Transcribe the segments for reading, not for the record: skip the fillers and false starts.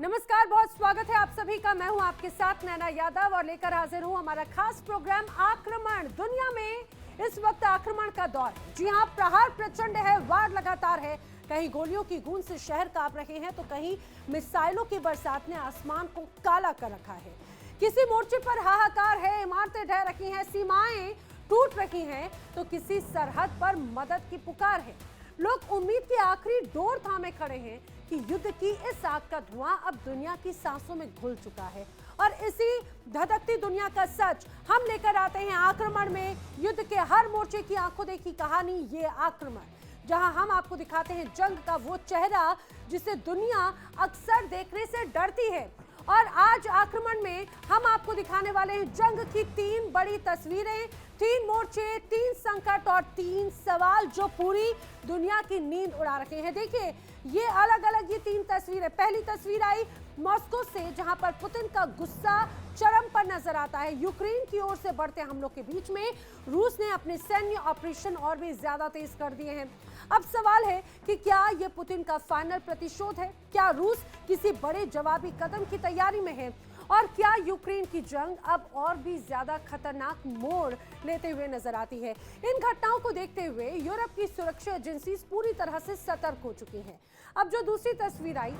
नमस्कार, बहुत स्वागत है आप सभी का। मैं हूं आपके साथ नैना यादव और लेकर हाजिर हूं हमारा खास प्रोग्राम आक्रमण। दुनिया में इस वक्त आक्रमण का दौर है। जी हां, प्रहार प्रचंड है, वार लगातार है। कहीं गोलियों की गूंज से शहर कांप रहे हैं तो कहीं मिसाइलों की बरसात ने आसमान को काला कर रखा है। किसी मोर्चे पर हाहाकार है, इमारतें ढह रखी हैं, सीमाएं टूट रही हैं, तो किसी सरहद पर मदद की पुकार है। लोग उम्मीद की आखिरी डोर थामे खड़े हैं कि युद्ध की इस आग का धुआं अब दुनिया की सांसों में घुल चुका है। और इसी धधकती दुनिया का सच हम लेकर आते हैं आक्रमण में। युद्ध के हर मोर्चे की आंखों देखी कहानी, ये आक्रमण, जहां हम आपको दिखाते हैं जंग का वो चेहरा जिसे दुनिया अक्सर देखने से डरती है। और आज आक्रमण में हम आपको दिखाने वाले हैं जंग की 3 बड़ी तस्वीरें, 3 मोर्चे, 3 संकट और 3 सवाल जो पूरी दुनिया की नींद उड़ा रखे हैं। देखिए, ये अलग अलग ये 3 तस्वीरें। पहली तस्वीर आई मॉस्को से, जहां पर पुतिन का गुस्सा चरम पर नजर आता है। यूक्रेन की ओर से बढ़ते हमलों के बीच में रूस ने अपने सैन्य ऑपरेशन और भी ज्यादा तेज कर दिए हैं। अब सवाल है कि क्या यह पुतिन का फाइनल प्रतिशोध है? क्या रूस किसी बड़े जवाबी कदम की तैयारी में है? और क्या यूक्रेन की जंग अब और भी ज्यादा खतरनाक मोड़ लेते हुए नजर आती है? इन घटनाओं को देखते हुए यूरोप की सुरक्षा एजेंसी पूरी तरह से सतर्क हो चुकी हैं। अब जो दूसरी तस्वीर आई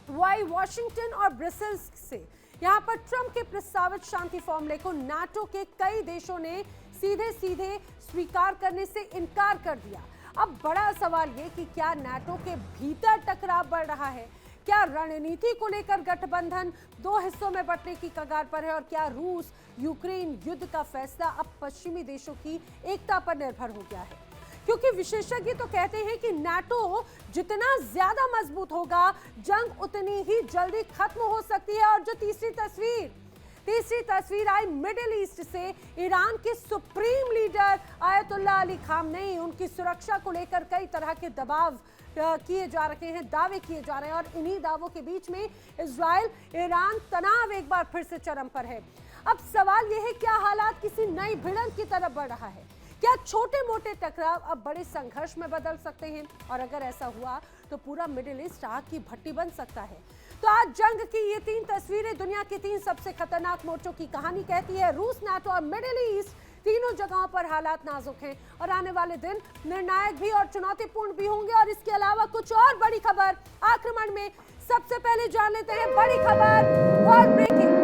वो आई वॉशिंगटन और ब्रसेल्स से। यहाँ पर ट्रंप के प्रस्तावित शांति फॉर्मूले को नाटो के कई देशों ने सीधे सीधे स्वीकार करने से इनकार कर दिया। अब बड़ा सवाल ये कि क्या नाटो के भीतर टकराव बढ़ रहा है? क्या रणनीति को लेकर गठबंधन 2 हिस्सों में बंटने की कगार पर है? और क्या रूस यूक्रेन युद्ध का फैसला अब पश्चिमी देशों की एकता पर निर्भर हो गया है? क्योंकि विशेषज्ञ तो कहते हैं कि नाटो जितना ज्यादा मजबूत होगा, जंग उतनी ही जल्दी खत्म हो सकती है। और जो तीसरी तस्वीर आई मिडिल ईस्ट से। ईरान के supreme leader Ayatollah Ali Khamenei, उनकी सुरक्षा को लेकर कई तरह के दबाव किए जा रहे हैं, दावे किए जा रहे हैं। और इन्हीं दावों के बीच में इजराइल ईरान तनाव एक बार फिर से चरम पर है। अब सवाल यह है, क्या हालात किसी नई भिड़ंत की तरफ बढ़ रहा है? क्या छोटे मोटे टकराव अब बड़े संघर्ष में बदल सकते हैं? और अगर ऐसा हुआ तो पूरा मिडिल ईस्ट आग की भट्टी बन सकता है। तो आज जंग की ये 3 तस्वीरें दुनिया की 3 सबसे खतरनाक मोर्चों की कहानी कहती है। रूस, नाटो और मिडिल ईस्ट, तीनों जगहों पर हालात नाजुक हैं और आने वाले दिन निर्णायक भी और चुनौतीपूर्ण भी होंगे। और इसके अलावा कुछ और बड़ी खबर आक्रमण में। सबसे पहले जान लेते हैं बड़ी खबर, वर्ल्ड ब्रेकिंग।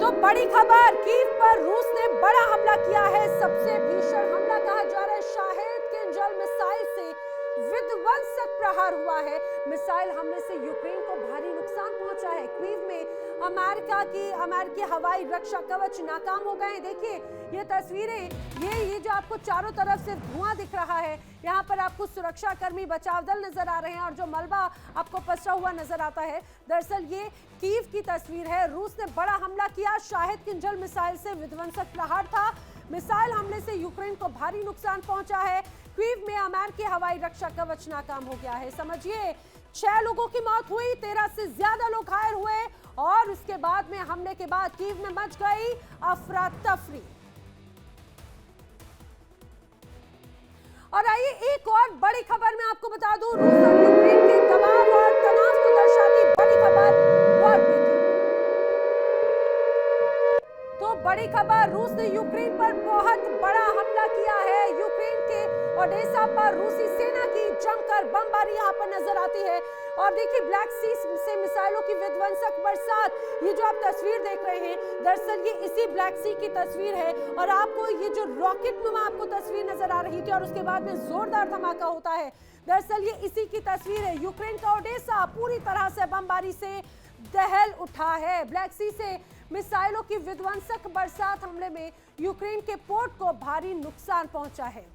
तो बड़ी खबर, कीव पर रूस ने बड़ा हमला किया है। सबसे भीषण हमला कहा जा रहा है शाहेद किंजल मिसाइल से विध्वंसक प्रहार हुआ है। मिसाइल हमले से यूक्रेन को भारी नुकसान पहुंचा है। कीव में अमेरिकी हवाई रक्षा कवच नाकाम हो गए हैं। देखिए ये तस्वीरें, ये जो आपको चारों तरफ से धुआं दिख रहा है, यहाँ पर आपको सुरक्षा कर्मी, बचाव दल नजर आ रहे हैं और जो मलबा आपको पसरा हुआ नजर आता है, दरअसल ये कीव की तस्वीर है। रूस ने बड़ा हमला किया, शाहेद किंजल मिसाइल से विध्वंसक प्रहार था। मिसाइल हमले से यूक्रेन को भारी नुकसान पहुंचा है। कीव में अमेरिकी हवाई रक्षा कवच नाकाम हो गया है। समझिए 6 लोगों की मौत हुई, 13 से ज्यादा लोग घायल हुए और उसके बाद में हमले के बाद कीव में मच गई अफरा तफरी। और आइए एक और बड़ी खबर मैं आपको बता दूं, रूस और यूक्रेन के दबाव और तनाव को दर्शाती बड़ी खबर, वॉर ब्रेकिंग। तो बड़ी खबर, रूस ने यूक्रेन पर बहुत बड़ा हमला किया है। यूक्रेन के ओडेसा पर रूसी सेना की जमकर बमबारी यहां पर नजर आती है। और देखिए ब्लैक सी से मिसाइलों की विध्वंसक बरसात, ये जो आप तस्वीर देख रहे हैं, दरअसल ये इसी ब्लैक सी की तस्वीर है। और आपको ये जो रॉकेट नुमा आपको तस्वीर नजर आ रही थी और उसके बाद में जोरदार धमाका होता है, दरअसल ये इसी की तस्वीर है। यूक्रेन का ओडेसा पूरी तरह से बमबारी से दहल उठा है। ब्लैक सी से मिसाइलों की विध्वंसक बरसात हमले में यूक्रेन के पोर्ट को भारी नुकसान पहुंचा है।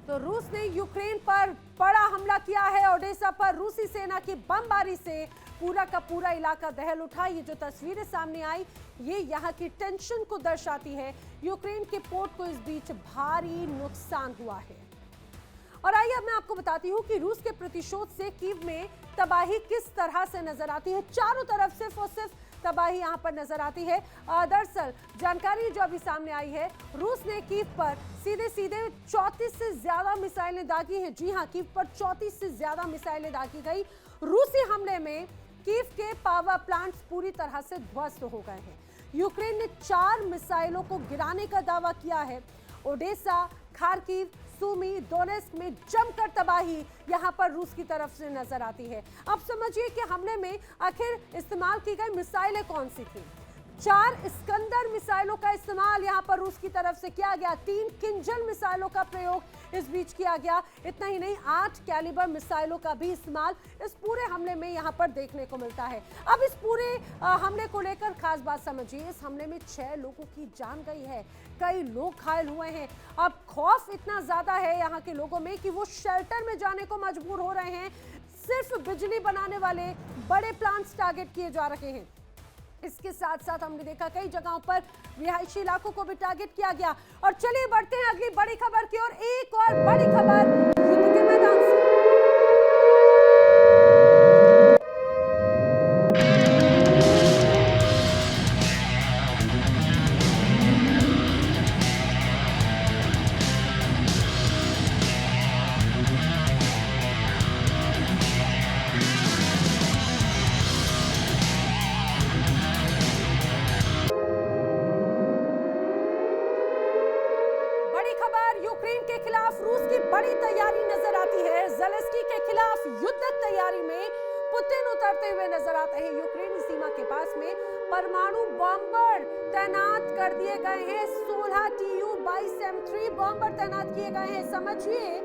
तो रूस ने यूक्रेन पर बड़ा हमला किया है। ओडेसा पर रूसी सेना की बमबारी से पूरा का पूरा इलाका दहल उठा। ये जो तस्वीरें सामने आई, ये यहाँ की टेंशन को दर्शाती है। यूक्रेन के पोर्ट को इस बीच भारी नुकसान हुआ है। और आइए अब मैं आपको बताती हूँ कि रूस के प्रतिशोध से कीव में तबाही किस तरह से नजर आती है। चारों तरफ सिर्फ और सिर्फ तबाही यहां पर नजर आती है। दरअसल जानकारी जो अभी सामने आई है, रूस ने कीव पर सीधे 34 से ज्यादा मिसाइलें दागी हैं। जी हां, कीव पर 34 से ज्यादा मिसाइलें दागी गई। रूसी हमले में कीव के पावर प्लांट्स पूरी तरह से ध्वस्त हो गए हैं। यूक्रेन ने 4 मिसाइलों को गिराने का दावा किया है। ओडेसा, खार्किव, सूमी, डोनेस्क में जमकर तबाही यहां पर रूस की तरफ से नजर आती है। अब समझिए कि हमले में आखिर इस्तेमाल की गई मिसाइलें कौन सी थी। 4 इस्कंदर मिसाइलों का इस्तेमाल यहां पर रूस की तरफ से किया गया। 3 किंजल मिसाइलों का प्रयोग इस बीच किया गया। इतना ही नहीं, 8 कैलिबर मिसाइलों का भी इस्तेमाल इस पूरे हमले में यहां पर देखने को मिलता है। अब इस पूरे हमले को लेकर खास बात समझिए, इस हमले में 6 लोगों की जान गई है, कई लोग घायल हुए हैं। अब खौफ इतना ज्यादा है यहाँ के लोगों में कि वो शेल्टर में जाने को मजबूर हो रहे हैं। सिर्फ बिजली बनाने वाले बड़े प्लांट्स टारगेट किए जा रहे हैं। इसके साथ साथ हमने देखा कई जगहों पर रिहायशी इलाकों को भी टारगेट किया गया। और चलिए बढ़ते हैं अगली बड़ी खबर की ओर। एक और बड़ी खबर युद्ध के मैदान से। यूक्रेन के खिलाफ रूस की बड़ी तैयारी नजर आती है। ज़ेलेंस्की के खिलाफ युद्ध तैयारी में पुतिन उतरते हुए नजर आते हैं। यूक्रेनी सीमा के पास में परमाणु बॉम्बर तैनात कर दिए गए हैं। 16 Tu-22M3 बॉम्बर तैनात किए गए हैं। समझिए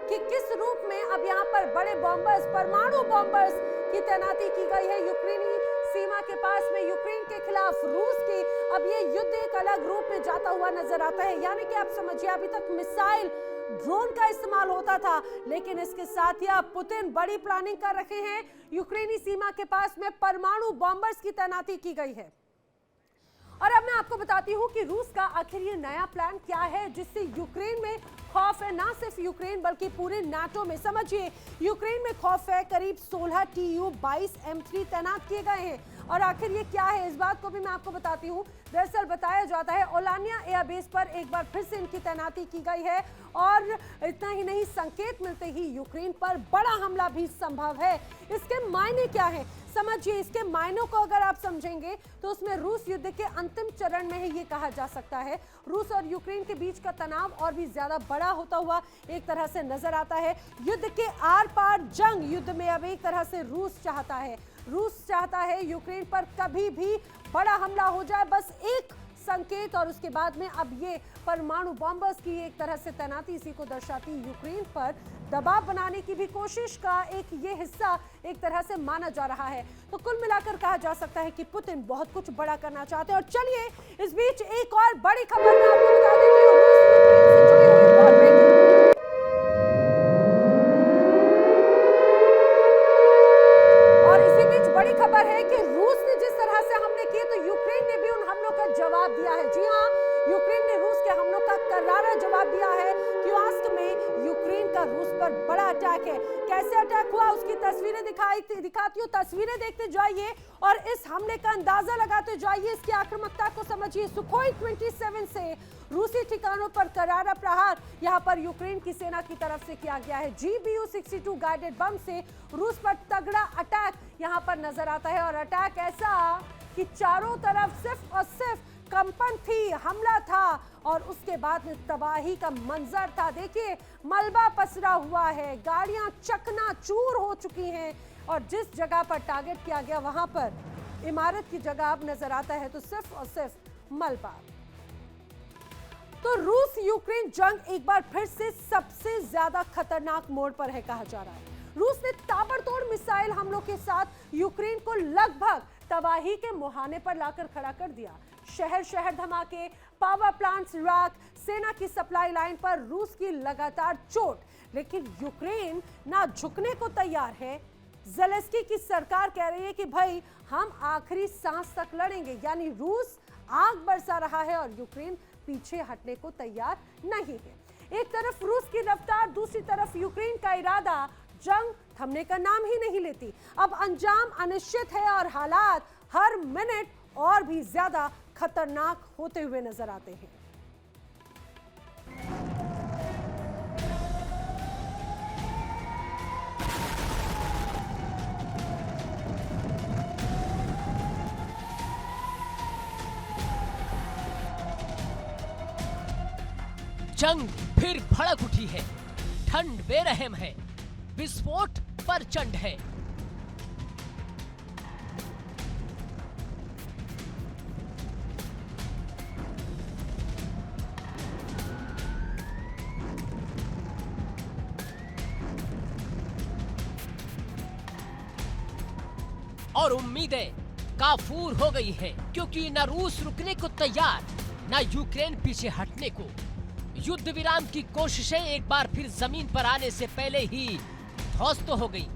कि किस रूप में अब यहाँ पर बड़े बॉम्बर्स, परमाणु बॉम्बर्स की तैनाती की गई है यूक्रेनी सीमा के पास में। यूक्रेन के खिलाफ रूस की अब ये युद्ध एक अलग रूप में जाता हुआ नजर आता है। यानी कि आप समझिए, अभी तक मिसाइल, ड्रोन का इस्तेमाल होता था, लेकिन इसके साथ ही अब पुतिन बड़ी प्लानिंग कर रहे हैं। यूक्रेनी सीमा के पास में परमाणु बॉम्बर्स की तैनाती की गई है। और अब मैं आपको बताती हूं कि रूस का आखिर ये नया प्लान क्या है, जिससे यूक्रेन में खौफ है। ना सिर्फ यूक्रेन बल्कि पूरे नाटो में। समझिए, यूक्रेन में खौफ है। करीब 16 Tu-22M3 तैनात किए गए हैं। और आखिर ये क्या है, इस बात को भी मैं आपको बताती हूँ। दरअसल बताया जाता है ओलानिया एयरबेस पर एक बार फिर से इनकी तैनाती की गई है। और इतना ही नहीं, संकेत मिलते ही यूक्रेन पर बड़ा हमला भी संभव है। इसके मायने क्या है समझिए। इसके मायनों को अगर आप समझेंगे तो उसमें रूस युद्ध के अंतिम चरण में है, ये कहा जा सकता है। रूस और यूक्रेन के बीच का तनाव और भी ज्यादा बड़ा होता हुआ एक तरह से नजर आता है। युद्ध के आर पार जंग, युद्ध में अब एक तरह से रूस चाहता है यूक्रेन पर कभी भी बड़ा हमला हो जाए, बस एक संकेत और उसके बाद में अब ये परमाणु बॉम्बर्स की एक तरह से तैनाती इसी को दर्शाती यूक्रेन पर दबाव बनाने की भी कोशिश का एक ये हिस्सा एक तरह से माना जा रहा है। तो कुल मिलाकर कहा जा सकता है कि पुतिन बहुत कुछ बड़ा करना चाहते हैं। और चलिए इस बीच एक और बड़ी खबर मैं आपको बता देती हूँ। रूस यूक्रेन से जुड़ी हुई बहुत ब्रेकिंग। और इसी बीच बड़ी खबर है कि रूस ने जिस तरह से हमले किए तो यूक्रेन ने भी उन हमलों का जवाब दिया है। जी हाँ, यूक्रेन ने रूस के हमलों का करारा जवाब दिया है। क्यूआस्क में यूक्रेन का रूस पर बड़ा अटैक है। कैसे अटैक हुआ उसकी तस्वीरें दिखाती हूँ। तस्वीरें देखते जाइए और इस हमले का अंदाजा लगाते जाइए। इसकी आक्रामकता को समझिए। सुखोई 27 से रूसी ठिकानों पर करारा प्रहार यहाँ पर यूक्रेन की सेना की तरफ से किया गया है। GBU-62 गाइडेड बम से रूस पर तगड़ा अटैक यहाँ पर नजर आता है। और अटैक ऐसा कि चारों तरफ सिर्फ और सिर्फ कंपन थी, हमला था और उसके बाद में तबाही का मंजर था। देखिए, मलबा पसरा हुआ है, गाड़ियां चकनाचूर हो चुकी हैं और जिस जगह पर टारगेट किया गया वहां पर इमारत की जगह अब नजर आता है तो सिर्फ और सिर्फ मलबा। तो रूस यूक्रेन जंग एक बार फिर से सबसे ज्यादा खतरनाक मोड़ पर है कहा जा रहा है। रूस ने ताबड़तोड़ मिसाइल हमलों के साथ यूक्रेन को लगभग तबाही के मुहाने पर लाकर खड़ा कर दिया। शहर शहर धमाके, पावर प्लांट्स राख, सेना की सप्लाई लाइन पर रूस की लगातार चोट। लेकिन यूक्रेन ना झुकने को तैयार है। ज़ेलेंस्की की सरकार कह रही है कि भाई हम आखिरी सांस तक लड़ेंगे। यानी रूस आग बरसा रहा है और यूक्रेन पीछे हटने को तैयार नहीं है। एक तरफ रूस की रफ्तार, दूसरी तरफ यूक्रेन का इरादा। जंग थमने का नाम ही नहीं लेती। अब अंजाम अनिश्चित है और हालात हर मिनट और भी ज्यादा खतरनाक होते हुए नजर आते हैं। जंग फिर भड़क उठी है, ठंड बेरहम है, विस्फोट प्रचंड है। और उम्मीदें काफूर हो गई हैं, क्योंकि न रूस रुकने को तैयार, न यूक्रेन पीछे हटने को। युद्ध विराम की कोशिशें एक बार फिर जमीन पर आने से पहले ही ध्वस्त हो गई।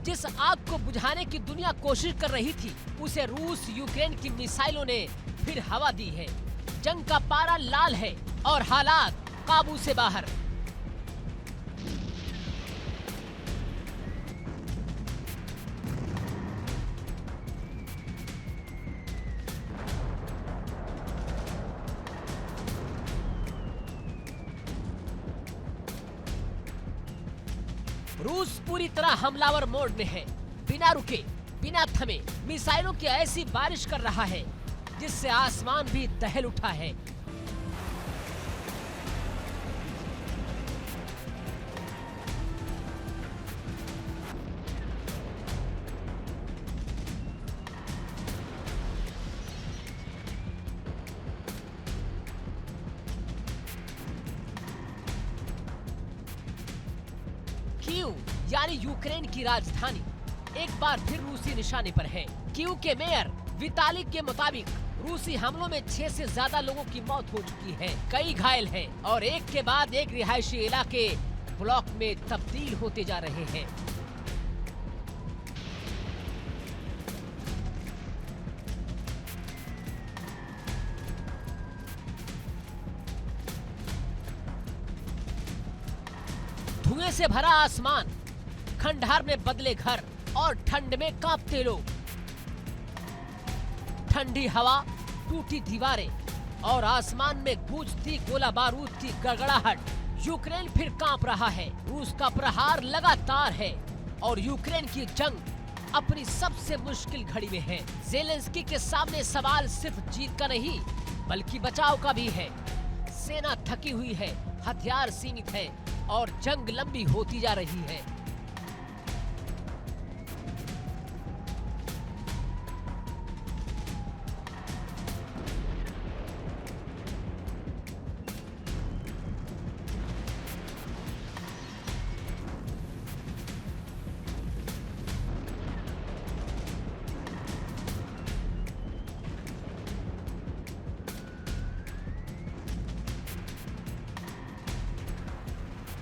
जिस आग को बुझाने की दुनिया कोशिश कर रही थी, उसे रूस यूक्रेन की मिसाइलों ने फिर हवा दी है। जंग का पारा लाल है और हालात काबू से बाहर। रूस पूरी तरह हमलावर मोड में है। बिना रुके, बिना थमे मिसाइलों की ऐसी बारिश कर रहा है जिससे आसमान भी दहल उठा है। कीव यानी यूक्रेन की राजधानी एक बार फिर रूसी निशाने पर है। कीव के मेयर विताली के मुताबिक रूसी हमलों में 6 से ज्यादा लोगों की मौत हो चुकी है, कई घायल हैं और एक के बाद एक रिहायशी इलाके ब्लॉक में तब्दील होते जा रहे हैं। धुएं से भरा आसमान, खंडहर में बदले घर और ठंड में कांपते लोग। ठंडी हवा, टूटी दीवारें और आसमान में गूंजती गोला बारूद की गड़गड़ाहट। यूक्रेन फिर कांप रहा है। रूस का प्रहार लगातार है और यूक्रेन की जंग अपनी सबसे मुश्किल घड़ी में है। ज़ेलेंस्की के सामने सवाल सिर्फ जीत का नहीं, बल्कि बचाव का भी है। सेना थकी हुई है, हथियार सीमित है और जंग लंबी होती जा रही है।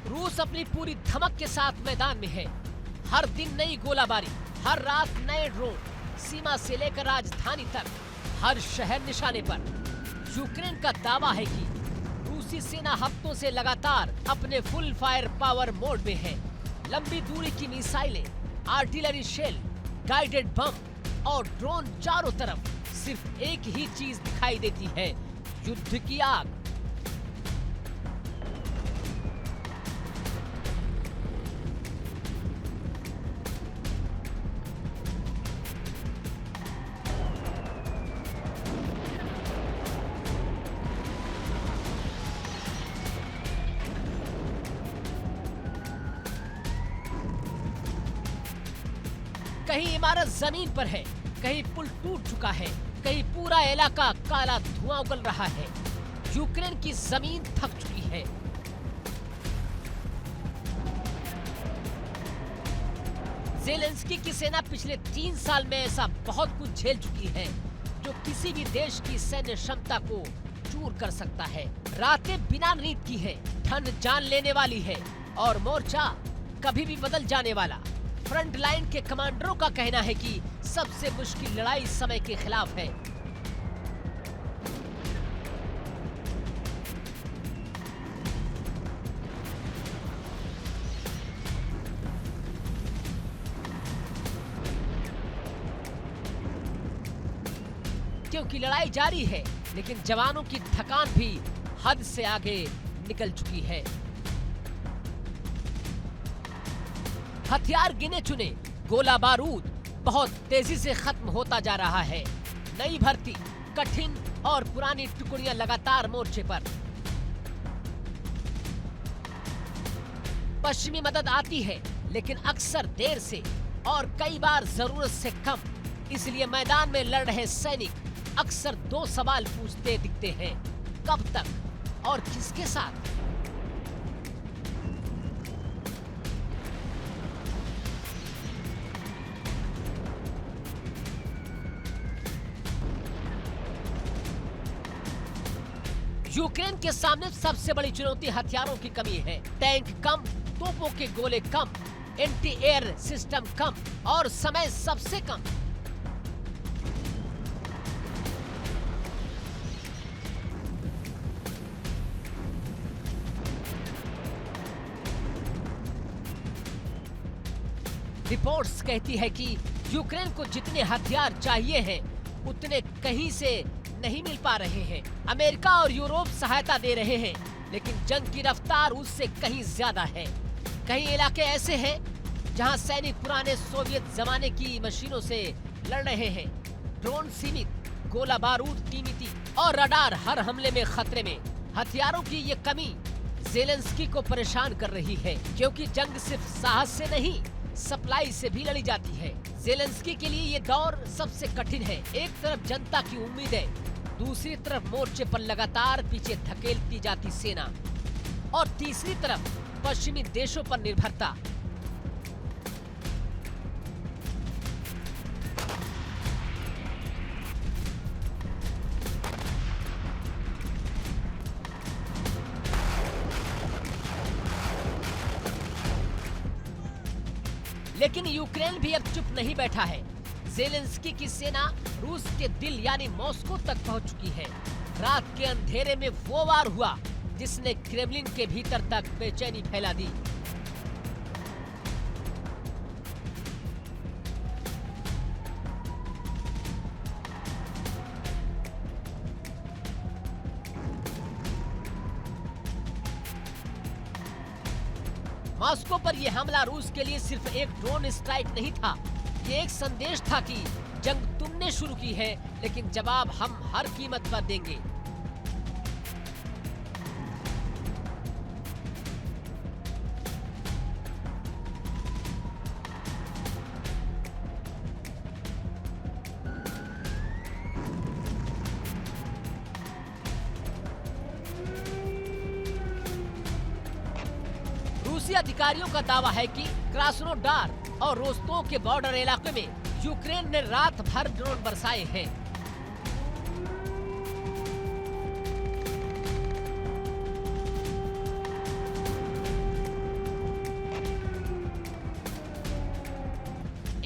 रूस अपनी पूरी धमक के साथ मैदान में है। हर दिन नई गोलाबारी, हर रात नए ड्रोन, सीमा से लेकर राजधानी तक हर शहर निशाने पर। यूक्रेन का दावा है कि रूसी सेना हफ्तों से लगातार अपने फुल फायर पावर मोड में है। लंबी दूरी की मिसाइलें, आर्टिलरी शेल, गाइडेड बम और ड्रोन चारों तरफ सिर्फ एक ही चीज दिखाई देती है, युद्ध की आग। कहीं इमारत जमीन पर है, कहीं पुल टूट चुका है, कहीं पूरा इलाका काला धुआं उगल रहा है। यूक्रेन की जमीन थक चुकी है। ज़ेलेंस्की की सेना पिछले 3 साल में ऐसा बहुत कुछ झेल चुकी है जो किसी भी देश की सैन्य क्षमता को चूर कर सकता है। रातें बिना नींद की है, ठंड जान लेने वाली है और मोर्चा कभी भी बदल जाने वाला। फ्रंट लाइन के कमांडरों का कहना है कि सबसे मुश्किल लड़ाई समय के खिलाफ है। क्योंकि लड़ाई जारी है, लेकिन जवानों की थकान भी हद से आगे निकल चुकी है। हथियार गिने चुने, गोला बारूद बहुत तेजी से खत्म होता जा रहा है। नई भर्ती, कठिन और पुरानी टुकड़ियां लगातार मोर्चे पर। पश्चिमी मदद आती है, लेकिन अक्सर देर से और कई बार जरूरत से कम। इसलिए मैदान में लड़ रहे सैनिक अक्सर दो सवाल पूछते दिखते हैं, कब तक और किसके साथ। यूक्रेन के सामने सबसे बड़ी चुनौती हथियारों की कमी है। टैंक कम, तोपों के गोले कम, एंटी एयर सिस्टम कम और समय सबसे कम। रिपोर्ट्स कहती है कि यूक्रेन को जितने हथियार चाहिए हैं, उतने कहीं से नहीं मिल पा रहे हैं। अमेरिका और यूरोप सहायता दे रहे हैं, लेकिन जंग की रफ्तार उससे कहीं ज्यादा है। कई इलाके ऐसे हैं जहां सैनिक पुराने सोवियत जमाने की मशीनों से लड़ रहे हैं। ड्रोन सीमित, गोला बारूद कीमती और रडार हर हमले में खतरे में। हथियारों की ये कमी ज़ेलेंस्की को परेशान कर रही है, क्योंकि जंग सिर्फ साहस से नहीं, सप्लाई से भी लड़ी जाती है। ज़ेलेंस्की के लिए ये दौर सबसे कठिन है। एक तरफ जनता की उम्मीदें, दूसरी तरफ मोर्चे पर लगातार पीछे धकेलती जाती सेना और तीसरी तरफ पश्चिमी देशों पर निर्भरता। लेकिन यूक्रेन भी अब चुप नहीं बैठा है। ज़ेलेंस्की की सेना रूस के दिल यानी मॉस्को तक पहुंच चुकी है। रात के अंधेरे में वो वार हुआ जिसने क्रेमलिन के भीतर तक बेचैनी फैला दी। मॉस्को पर यह हमला रूस के लिए सिर्फ एक ड्रोन स्ट्राइक नहीं था, ये एक संदेश था कि जंग तुमने शुरू की है, लेकिन जवाब हम हर कीमत पर देंगे। रूसी अधिकारियों का दावा है कि क्रास्नोडार और रोस्तोव के बॉर्डर इलाके में यूक्रेन ने रात भर ड्रोन बरसाए हैं।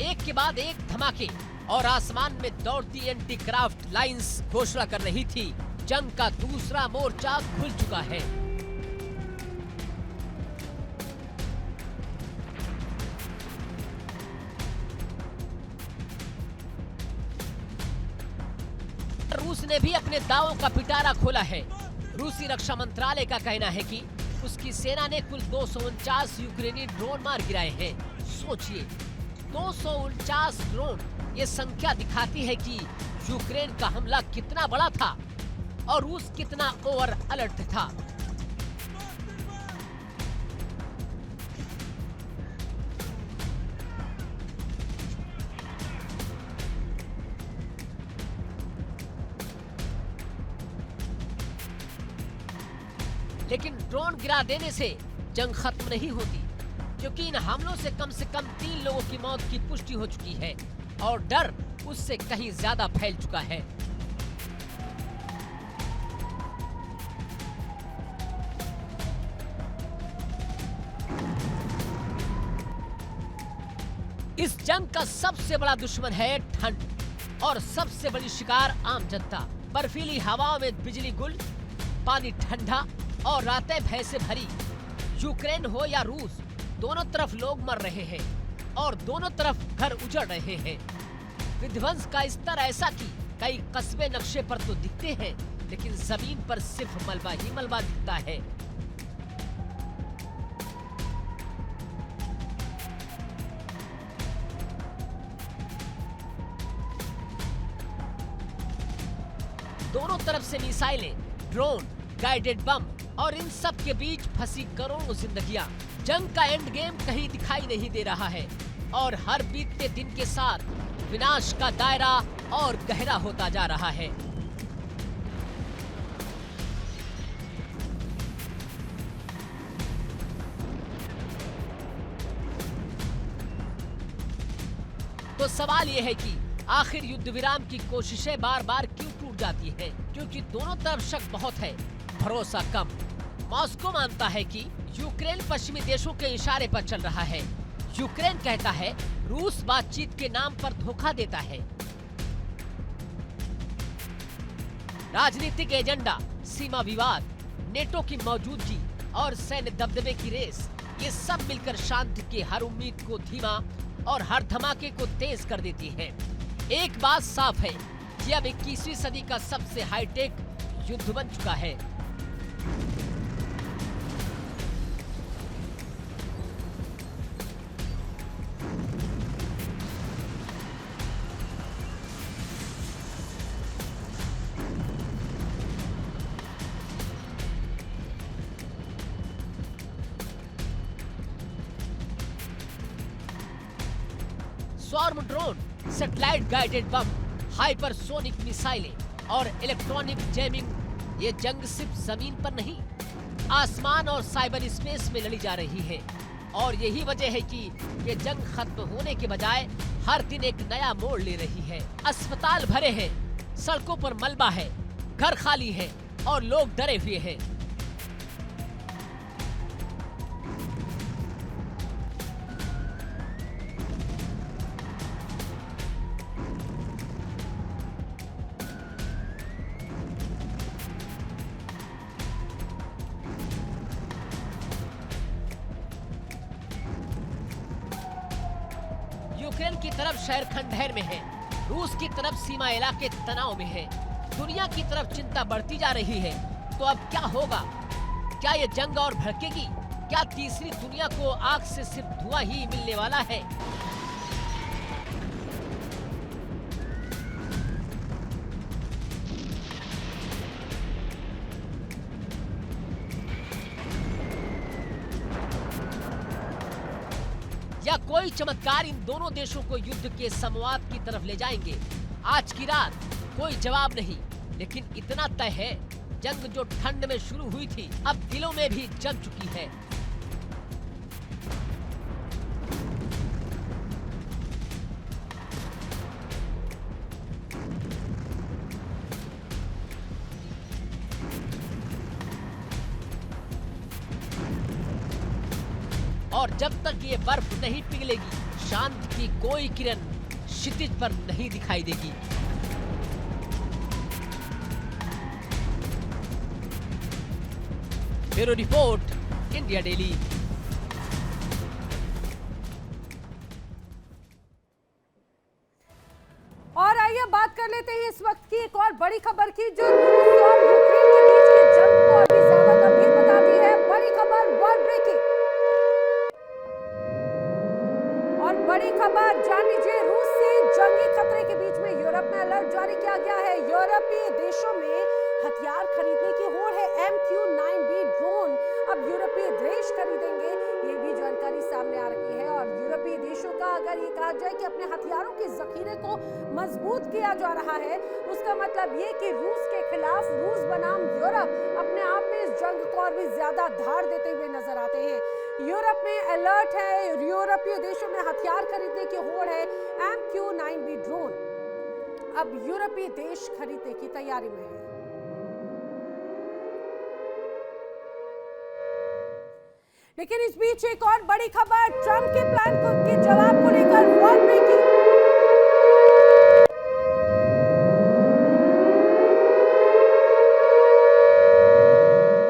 एक के बाद एक धमाके और आसमान में दौड़ती एंटी क्राफ्ट लाइंस घोषणा कर रही थी, जंग का दूसरा मोर्चा खुल चुका है। रूस ने भी अपने दावों का पिटारा खोला है। रूसी रक्षा मंत्रालय का कहना है कि उसकी सेना ने कुल 249 यूक्रेनी ड्रोन मार गिराए हैं। सोचिए, 249 ड्रोन। ये संख्या दिखाती है कि यूक्रेन का हमला कितना बड़ा था और रूस कितना ओवर अलर्ट था। लेकिन ड्रोन गिरा देने से जंग खत्म नहीं होती, क्योंकि इन हमलों से कम 3 लोगों की मौत की पुष्टि हो चुकी है और डर उससे कहीं ज्यादा फैल चुका है। इस जंग का सबसे बड़ा दुश्मन है ठंड और सबसे बड़ी शिकार आम जनता। बर्फीली हवाओं में बिजली गुल, पानी ठंडा और रातें भय से भरी। यूक्रेन हो या रूस, दोनों तरफ लोग मर रहे हैं और दोनों तरफ घर उजड़ रहे हैं। विध्वंस का स्तर ऐसा कि कई कस्बे नक्शे पर तो दिखते हैं, लेकिन जमीन पर सिर्फ मलबा ही मलबा दिखता है। दोनों तरफ से मिसाइलें, ड्रोन, गाइडेड बम और इन सब के बीच फंसी करोड़ों जिंदगियां। जंग का एंड गेम कहीं दिखाई नहीं दे रहा है और हर बीतते दिन के साथ विनाश का दायरा और गहरा होता जा रहा है। तो सवाल यह है कि आखिर युद्ध विराम की कोशिशें बार बार क्यों टूट जाती हैं? क्योंकि दोनों तरफ शक बहुत है, भरोसा कम। मॉस्को मानता है कि यूक्रेन पश्चिमी देशों के इशारे पर चल रहा है। यूक्रेन कहता है रूस बातचीत के नाम पर धोखा देता है। राजनीतिक एजेंडा, सीमा विवाद, नेटो की मौजूदगी और सैन्य दबदबे की रेस, ये सब मिलकर शांति की हर उम्मीद को धीमा और हर धमाके को तेज कर देती है। एक बात साफ है कि अब 21वीं सदी का सबसे हाईटेक युद्ध बन चुका है। Swarm drone, satellite guided bomb, hypersonic मिसाइलें और इलेक्ट्रॉनिक जैमिंग, ये जंग सिर्फ जमीन पर नहीं, आसमान और साइबर स्पेस में लड़ी जा रही है। और यही वजह है कि ये जंग खत्म होने के बजाय हर दिन एक नया मोड़ ले रही है। अस्पताल भरे हैं, सड़कों पर मलबा है, घर खाली है और लोग डरे हुए हैं। यूक्रेन की तरफ शहर खंडहर में है, रूस की तरफ सीमा इलाके तनाव में है, दुनिया की तरफ चिंता बढ़ती जा रही है। तो अब क्या होगा? क्या ये जंग और भड़केगी? क्या तीसरी दुनिया को आग से सिर्फ धुआं ही मिलने वाला है? या कोई चमत्कार इन दोनों देशों को युद्ध के संवाद की तरफ ले जाएंगे? आज की रात कोई जवाब नहीं, लेकिन इतना तय है, जंग जो ठंड में शुरू हुई थी अब दिलों में भी जम चुकी है। और जब तक ये बर्फ नहीं पिघलेगी, शांति की कोई किरण क्षितिज पर नहीं दिखाई देगी। Bureau report, India daily. और आइए बात कर लेते हैं इस वक्त की एक और बड़ी खबर की, जो रूस और यूक्रेन के बीच की जंग को अभी ज्यादा गंभीर बताती है। बड़ी खबर, वर्ल्ड ब्रेकिंग। और बड़ी खबर, जान लीजिए, रूस से जंगी खतरे के बीच में यूरोप में अलर्ट जारी किया गया है। यूरोपीय देशों में हथियार खरीदने की होड़ है। MQ-9B ड्रोन अब यूरोपीय देश खरीदेंगे, ये भी जानकारी सामने आ रही है। और यूरोपीय देशों का अगर ये कहा जाए कि अपने हथियारों के जखीरे को मजबूत किया जा रहा है, उसका मतलब ये कि रूस के खिलाफ रूस बनाम यूरोप अपने आप में इस जंग को और भी ज्यादा धार देते हुए नजर आते हैं। यूरोप में अलर्ट है, यूरोपीय देशों में हथियार खरीदने की होड़ है। MQ-9B ड्रोन अब यूरोपीय देश खरीदने की तैयारी में है। लेकिन इस बीच एक और बड़ी खबर, ट्रंप के प्लान के जवाब को लेकर वॉर ब्रेकिंग।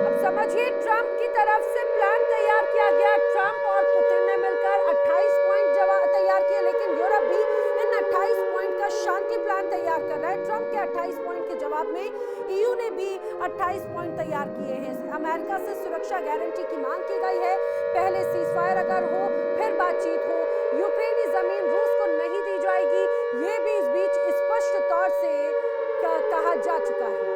अब समझिए, ट्रंप की तरफ से प्लान तैयार किया गया। ट्रंप और पुतिन ने मिलकर 28 पॉइंट जवाब तैयार किए, लेकिन यूरोप भी इन 28 पॉइंट का शांति प्लान तैयार कर रहा है। ट्रंप के 28 पॉइंट के जवाब में ईयू ने भी 28 पॉइंट तैयार किए हैं। अमेरिका से सुरक्षा गारंटी की मांग की गई है। पहले सीजफायर अगर हो, फिर बातचीत हो। यूक्रेनी जमीन रूस को नहीं दी जाएगी, ये भी इस बीच स्पष्ट तौर से कहा जा चुका है।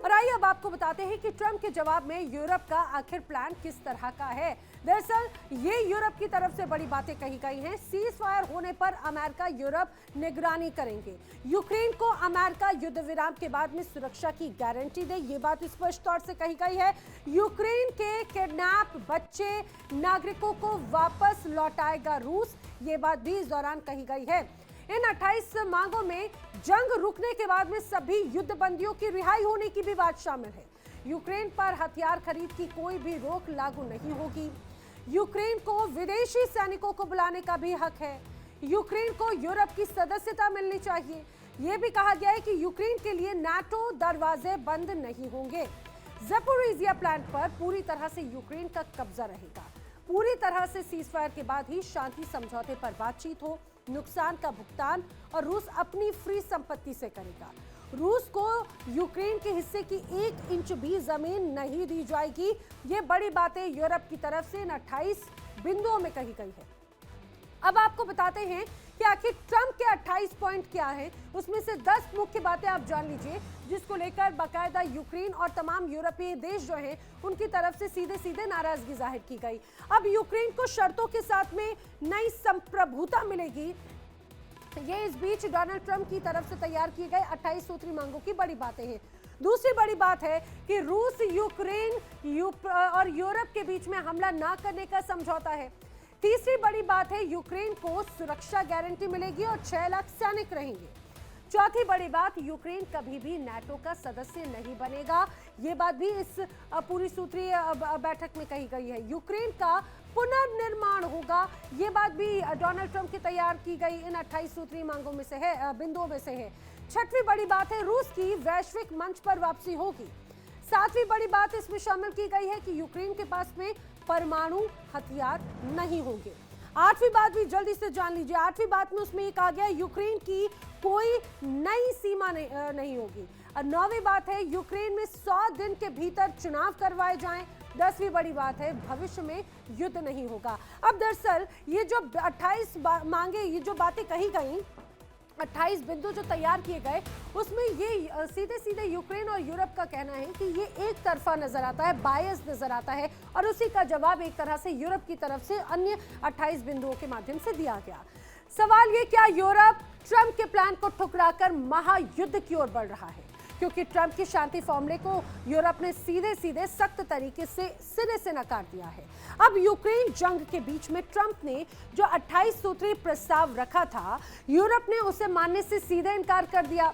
और आइए अब आपको बताते हैं कि ट्रंप के जवाब में यूरोप का आखिर प्लान किस तरह का है। दरअसल ये यूरोप की तरफ से बड़ी बातें कही गई हैं। सीज फायर होने पर अमेरिका यूरोप निगरानी करेंगे। यूक्रेन को अमेरिका युद्ध विराम के बाद में सुरक्षा की गारंटी दे, ये बात स्पष्ट तौर से कही गई है। यूक्रेन के किडनैप बच्चे नागरिकों को वापस लौटाएगा रूस, ये बात भी इस दौरान कही गई है। इन 28 मांगों में जंग रुकने के बाद में सभी युद्ध बंदियों की रिहाई होने की भी बात शामिल है। यूक्रेन पर हथियार खरीद की कोई भी रोक लागू नहीं होगी। यूक्रेन को विदेशी सैनिकों को बुलाने का भी हक है। यूक्रेन को यूरोप की सदस्यता मिलनी चाहिए। यह भी कहा गया है कि यूक्रेन के लिए नाटो दरवाजे बंद नहीं होंगे। ज़पोरिज़िया प्लांट पर पूरी तरह से यूक्रेन का कब्जा रहेगा। पूरी तरह से सीजफायर के बाद ही शांति समझौते पर बातचीत हो। नुकसान का भुगतान और रूस अपनी फ्री संपत्ति से करेगा। रूस को यूक्रेन के हिस्से की 1 इंच भी जमीन नहीं दी जाएगी। ये बड़ी बातें यूरोप की तरफ से इन 28 बिंदुओं में कही गई है। अब आपको बताते हैं कि आखिर ट्रंप के 28 पॉइंट क्या है। उसमें से 10 मुख्य बातें आप जान लीजिए, जिसको लेकर बाकायदा यूक्रेन और तमाम यूरोपीय देश जो हैं उनकी तरफ से सीधे सीधे नाराजगी जाहिर की गई। अब यूक्रेन को शर्तों के साथ में नई संप्रभुता मिलेगी। ये इस बीच डोनाल्ड ट्रंप की तरफ से तैयार किए गए 28 सूत्री मांगों की बड़ी बातें हैं। दूसरी बड़ी बात है कि रूस यूक्रेन और यूरोप के बीच में हमला ना करने का समझौता है। तीसरी बड़ी बात है, यूक्रेन को सुरक्षा गारंटी मिलेगी और 6 लाख सैनिक रहेंगे। चौथी बड़ी बात, यूक्रेन कभी भी नाटो का सदस्य नहीं बनेगा। ये बात भी इस पूरी सूत्रीय बैठक में कही गई है। यूक्रेन का पुनर्निर्माण होगा, ये बात भी डोनाल्ड ट्रंप की तैयार की गई इन 28 सूत्रीय मांगों में से है, बिंदुओं में से है। छठवीं बड़ी बात है, रूस की वैश्विक मंच पर वापसी होगी। सातवीं बड़ी बात इसमें शामिल की गई है कि यूक्रेन के पास में परमाणु हथियार नहीं होंगे। आठवीं बात भी जल्दी से जान लीजिए। आठवीं बात में उसमें ये कहा गया है यूक्रेन की कोई नई सीमा नहीं होगी। और नौवीं बात है, यूक्रेन में 100 दिन के भीतर चुनाव करवाए जाएं। 10वीं बड़ी बात है, भविष्य में युद्ध नहीं होगा। अब दरअसल ये जो 28 मांगे, ये जो बातें कही गई, 28 बिंदु जो तैयार किए गए, उसमें ये सीधे सीधे यूक्रेन और यूरोप का कहना है कि ये एक तरफा नजर आता है, बायस नजर आता है, और उसी का जवाब एक तरह से यूरोप की तरफ से अन्य 28 बिंदुओं के माध्यम से दिया गया। सवाल ये, क्या यूरोप ट्रंप के प्लान को ठुकराकर महायुद्ध की ओर बढ़ रहा है? क्योंकि ट्रंप के शांति फॉर्मूले को यूरोप ने सीधे सीधे सख्त तरीके से सिरे से नकार दिया है। अब यूक्रेन जंग के बीच में ट्रंप ने जो 28 सूत्री प्रस्ताव रखा था, यूरोप ने उसे मानने से सीधे इनकार कर दिया।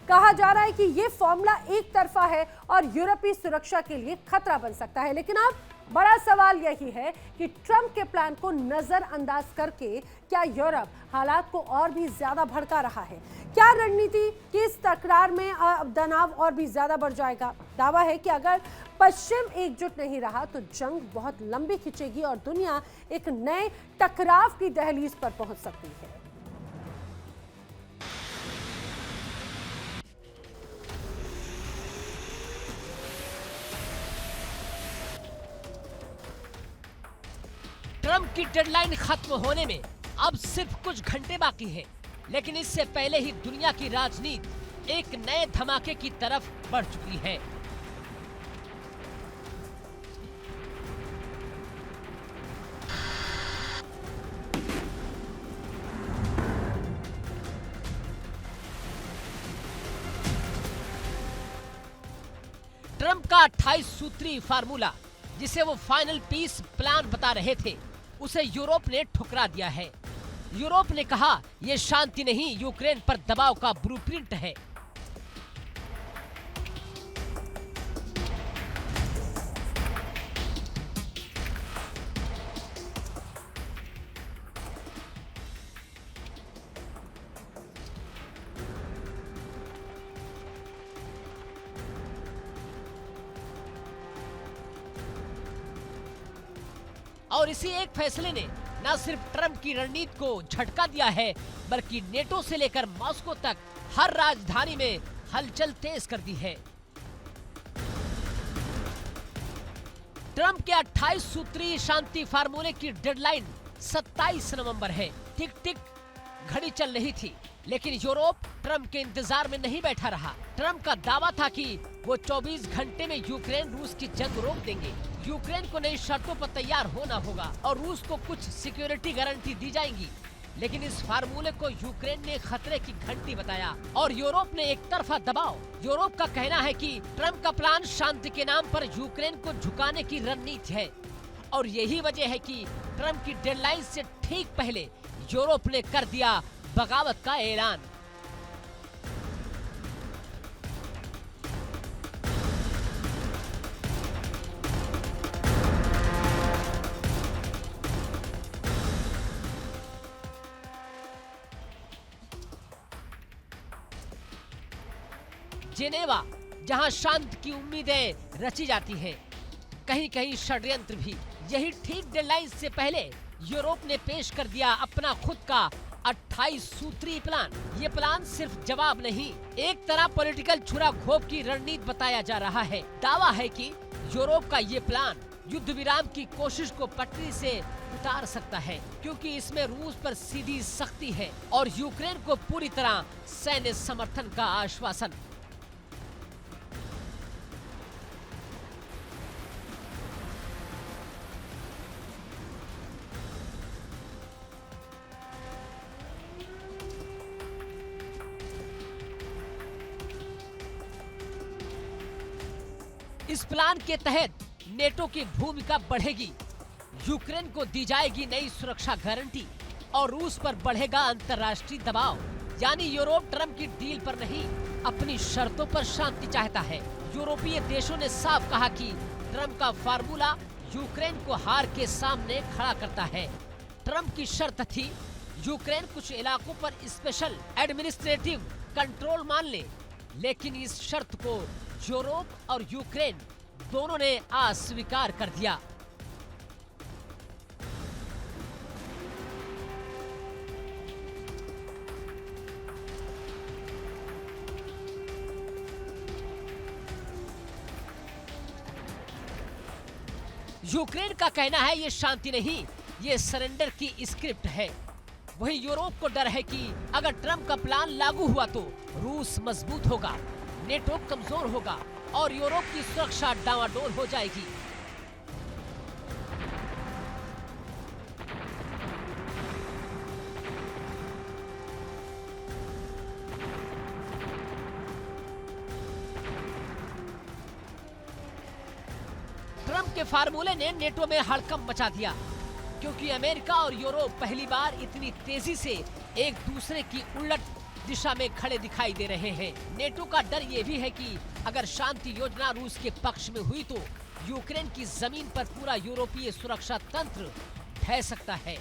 कहा जा रहा है कि यह फॉर्मूला एक तरफा है और यूरोपीय सुरक्षा के लिए खतरा बन सकता है। लेकिन अब बड़ा सवाल यही है कि ट्रंप के प्लान को नजरअंदाज करके क्या यूरोप हालात को और भी ज्यादा भड़का रहा है? क्या रणनीति की इस तकरार में तनाव और भी ज्यादा बढ़ जाएगा? दावा है कि अगर पश्चिम एकजुट नहीं रहा तो जंग बहुत लंबी खिंचेगी और दुनिया एक नए टकराव की दहलीज पर पहुंच सकती है। ट्रंप की डेडलाइन खत्म होने में अब सिर्फ कुछ घंटे बाकी हैं, लेकिन इससे पहले ही दुनिया की राजनीति एक नए धमाके की तरफ बढ़ चुकी है। ट्रंप का 28 सूत्री फार्मूला, जिसे वो फाइनल पीस प्लान बता रहे थे, उसे यूरोप ने ठुकरा दिया है। यूरोप ने कहा यह शांति नहीं, यूक्रेन पर दबाव का ब्लूप्रिंट है। और इसी एक फैसले ने न सिर्फ ट्रंप की रणनीति को झटका दिया है, बल्कि नेटो से लेकर मॉस्को तक हर राजधानी में हलचल तेज कर दी है। ट्रंप के 28 सूत्रीय शांति फार्मूले की डेडलाइन 27 नवंबर है। टिक टिक घड़ी चल रही थी, लेकिन यूरोप ट्रंप के इंतजार में नहीं बैठा रहा। ट्रंप का दावा था कि वो 24 घंटे में यूक्रेन रूस की जंग रोक देंगे। यूक्रेन को नई शर्तों पर तैयार होना होगा और रूस को कुछ सिक्योरिटी गारंटी दी जाएंगी। लेकिन इस फार्मूले को यूक्रेन ने खतरे की घंटी बताया और यूरोप ने एक तरफा दबाव। यूरोप का कहना है कि ट्रंप का प्लान शांति के नाम पर यूक्रेन को झुकाने की रणनीति है और यही वजह है कि ट्रंप की डेडलाइन से ठीक पहले यूरोप ने कर दिया बगावत का ऐलान। जेनेवा, जहां शांति की उम्मीदें रची जाती हैं, कहीं कहीं षड्यंत्र भी। यही ठीक डेडलाइन से पहले यूरोप ने पेश कर दिया अपना खुद का 28 सूत्रीय प्लान। ये प्लान सिर्फ जवाब नहीं, एक तरह पॉलिटिकल छुरा घोंप की रणनीति बताया जा रहा है। दावा है कि यूरोप का ये प्लान युद्ध विराम की कोशिश को पटरी से उतार सकता है, क्योंकि इसमें रूस पर सीधी सख्ती है और यूक्रेन को पूरी तरह सैन्य समर्थन का आश्वासन। इस प्लान के तहत नेटो की भूमिका बढ़ेगी, यूक्रेन को दी जाएगी नई सुरक्षा गारंटी और रूस पर बढ़ेगा अंतर्राष्ट्रीय दबाव। यानी यूरोप ट्रंप की डील पर नहीं, अपनी शर्तों पर शांति चाहता है। यूरोपीय देशों ने साफ कहा कि ट्रंप का फार्मूला यूक्रेन को हार के सामने खड़ा करता है। ट्रंप की शर्त थी यूक्रेन कुछ इलाकों पर स्पेशल एडमिनिस्ट्रेटिव कंट्रोल मान ले, लेकिन इस शर्त को यूरोप और यूक्रेन दोनों ने अस्वीकार कर दिया। यूक्रेन का कहना है ये शांति नहीं, ये सरेंडर की स्क्रिप्ट है। वही यूरोप को डर है कि अगर ट्रंप का प्लान लागू हुआ तो रूस मजबूत होगा, नेटो कमजोर होगा और यूरोप की सुरक्षा डावाडोल हो जाएगी। ट्रंप के फार्मूले ने नेटो में हड़कंप मचा दिया, क्योंकि अमेरिका और यूरोप पहली बार इतनी तेजी से एक दूसरे की उलट दिशा में खड़े दिखाई दे रहे हैं। नेटो का डर ये भी है कि अगर शांति योजना रूस के पक्ष में हुई तो यूक्रेन की जमीन पर पूरा यूरोपीय सुरक्षा तंत्र ढह सकता है।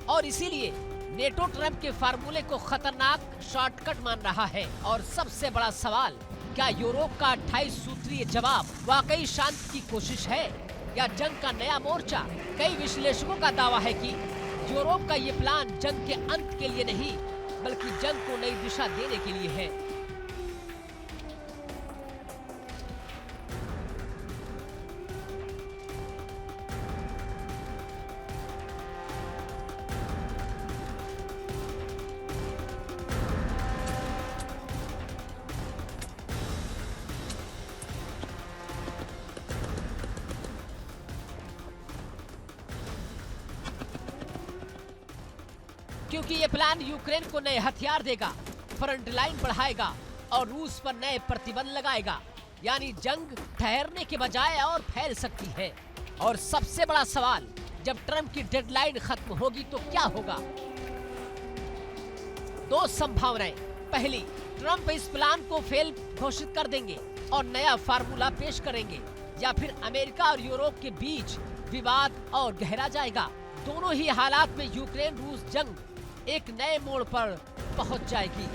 और इसीलिए नेटो ट्रंप के फार्मूले को खतरनाक शॉर्टकट मान रहा है। और सबसे बड़ा सवाल, क्या यूरोप का 28 सूत्रीय जवाब वाकई शांति की कोशिश है या जंग का नया मोर्चा? कई विश्लेषकों का दावा है कि यूरोप का ये प्लान जंग के अंत के लिए नहीं, बल्कि जंग को नई दिशा देने के लिए है। क्योंकि ये प्लान यूक्रेन को नए हथियार देगा, फ्रंट लाइन बढ़ाएगा और रूस पर नए प्रतिबंध लगाएगा। यानी जंग ठहरने के बजाय और फैल सकती है। और सबसे बड़ा सवाल, जब ट्रंप की डेडलाइन खत्म होगी तो क्या होगा? दो संभावनाएं। पहली ट्रंप इस प्लान को फेल घोषित कर देंगे और नया फार्मूला पेश करेंगे, या फिर अमेरिका और यूरोप के बीच विवाद और गहरा जाएगा। दोनों ही हालात में यूक्रेन रूस जंग एक नए मोड़ पर पहुंच जाएगी।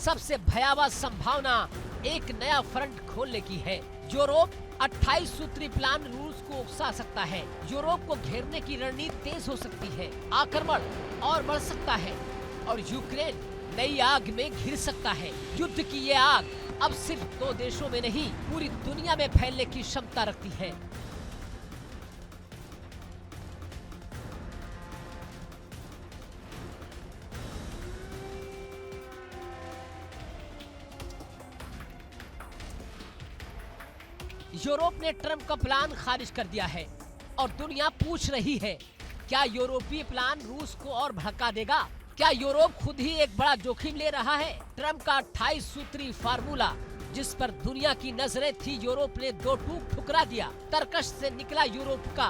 सबसे भयावह संभावना एक नया फ्रंट खोलने की है। यूरोप 28 सूत्री प्लान रूस को उकसा सकता है। यूरोप को घेरने की रणनीति तेज हो सकती है, आक्रमण और बढ़ सकता है और यूक्रेन नई आग में घिर सकता है। युद्ध की ये आग अब सिर्फ 2 देशों में नहीं, पूरी दुनिया में फैलने की क्षमता रखती है। यूरोप ने ट्रंप का प्लान खारिज कर दिया है और दुनिया पूछ रही है, क्या यूरोपीय प्लान रूस को और भड़का देगा? क्या यूरोप खुद ही एक बड़ा जोखिम ले रहा है? ट्रंप का 28 सूत्री फार्मूला, जिस पर दुनिया की नजरें थी, यूरोप ने 2 टूक ठुकरा दिया। तरकश से निकला यूरोप का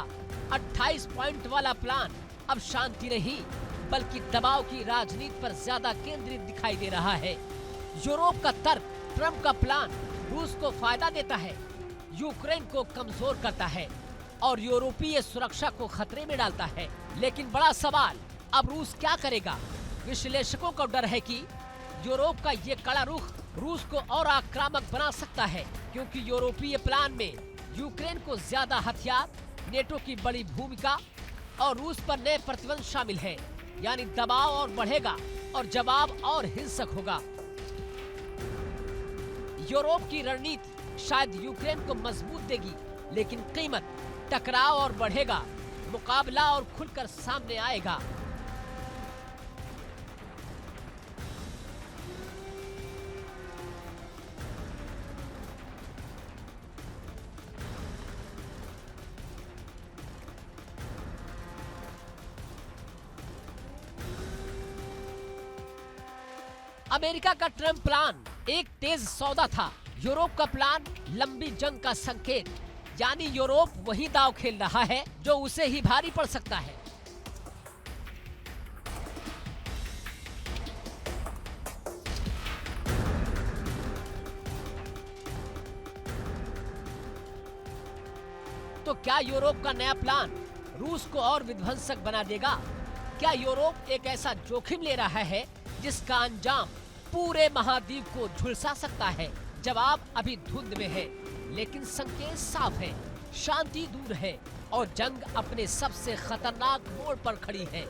28 पॉइंट वाला प्लान अब शांति नहीं, बल्कि दबाव की राजनीति पर ज्यादा केंद्रित दिखाई दे रहा है। यूरोप का तर्क, ट्रंप का प्लान रूस को फायदा देता है, यूक्रेन को कमजोर करता है और यूरोपीय सुरक्षा को खतरे में डालता है। लेकिन बड़ा सवाल, अब रूस क्या करेगा? विश्लेषकों को डर है कि यूरोप का ये कड़ा रुख रूस को और आक्रामक बना सकता है, क्योंकि यूरोपीय प्लान में यूक्रेन को ज्यादा हथियार, नेटो की बड़ी भूमिका और रूस पर नए प्रतिबंध शामिल है। यानी दबाव और बढ़ेगा और जवाब और हिंसक होगा। यूरोप की रणनीति शायद यूक्रेन को मजबूत देगी, लेकिन कीमत टकराव और बढ़ेगा, मुकाबला और खुलकर सामने आएगा। अमेरिका का ट्रंप प्लान एक तेज सौदा था। यूरोप का प्लान लंबी जंग का संकेत, यानी यूरोप वही दांव खेल रहा है जो उसे ही भारी पड़ सकता है। तो क्या यूरोप का नया प्लान रूस को और विध्वंसक बना देगा? क्या यूरोप एक ऐसा जोखिम ले रहा है जिसका अंजाम पूरे महाद्वीप को झुलसा सकता है? जवाब अभी धुंध में है, लेकिन संकेत साफ है। शांति दूर है और जंग अपने सबसे खतरनाक मोड़ पर खड़ी है।